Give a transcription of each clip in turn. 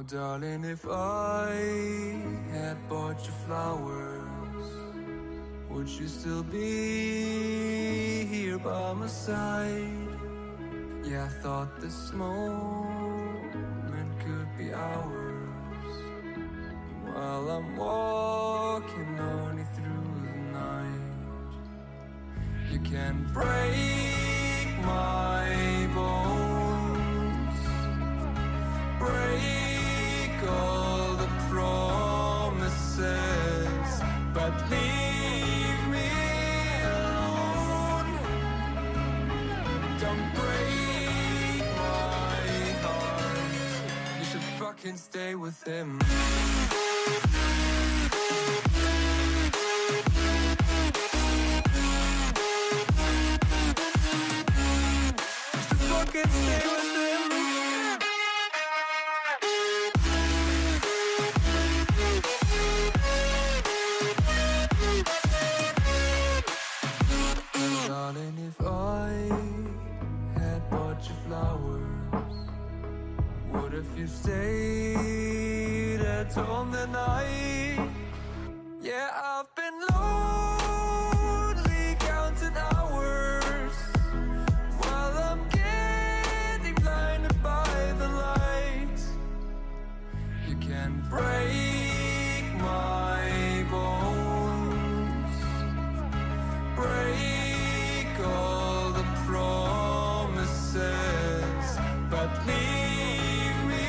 darling, if I had bought you flowers, would you still be here by my side? Yeah, I thought this moment could be ours, while I'm walking on you through the night. You can break my bones, break all the promises, but leave me alone. Don't break my heart. You should fucking stay with him. You should fucking stay with him. Darling, if I had bought you flowers, what if you stayed at home the night? Yeah, I've been lonely counting hours, while I'm getting blinded by the light. You can break my bones, break all the promises, but leave me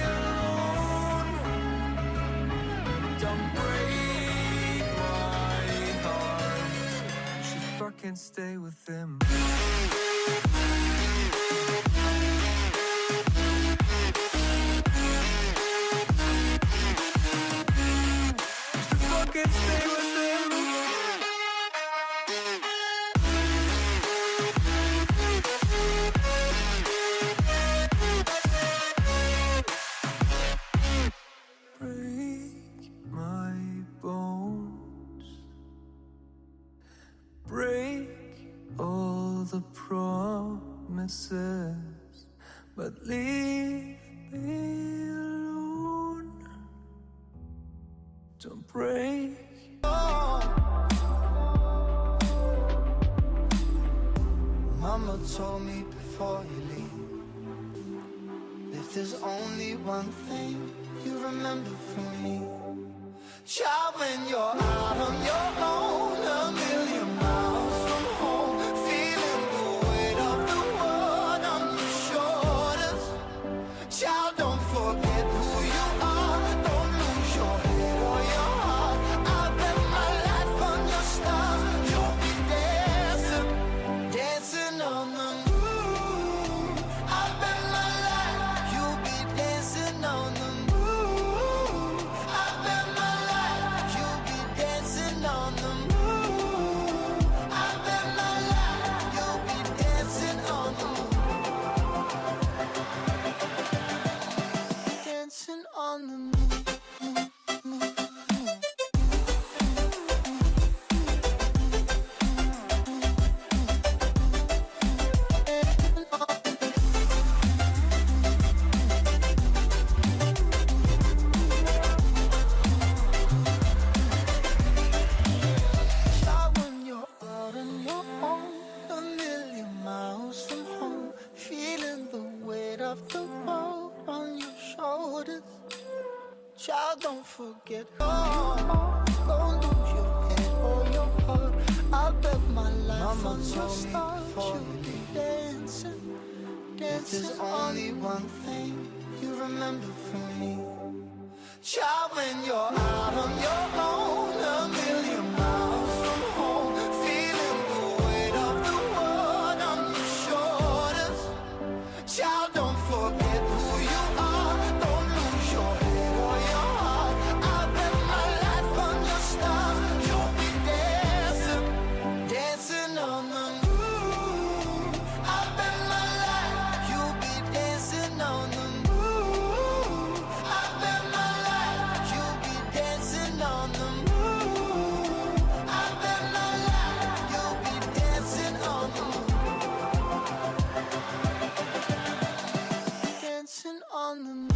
alone. Don't break my heart. You should fucking stay with him. You should fucking stay with him. Break my bones, break all the promises, but leave me alone. Don't break. Mama told me before you leave, if there's only one thing you remember from me, child, when you're out on your own, a million miles from home, feeling the weight of the world on your shoulders. Child, don't forget who you are, don't lose your head or your heart. I bet my life on your stars, you'll be dancing, dancing on the moon. I bet my life, you'll be dancing on the moon. I bet my life, you'll be dancing on the moon. I bet my life, you'll be dancing on the moon. Dancing on the moon. Child, when you're out on your own, a million miles from home, feeling the weight of the world on your shoulders. Child, don't forget, don't lose your head or your heart. I bet my life on your stars, you'll be dancing, dancing. If there's only one thing you remember from me, child, when you're out on your own, a million miles from home, feeling the weight of the world on your shoulders. Child, don't forget who you are, don't lose your head or your heart. I bet my life on your stars, you'll be dancing, dancing on the moon. I bet my life, you'll be dancing on the moon. I bet my life, you'll be dancing on the moon. I bet my life, you'll be dancing on the moon. Dancing on the moon.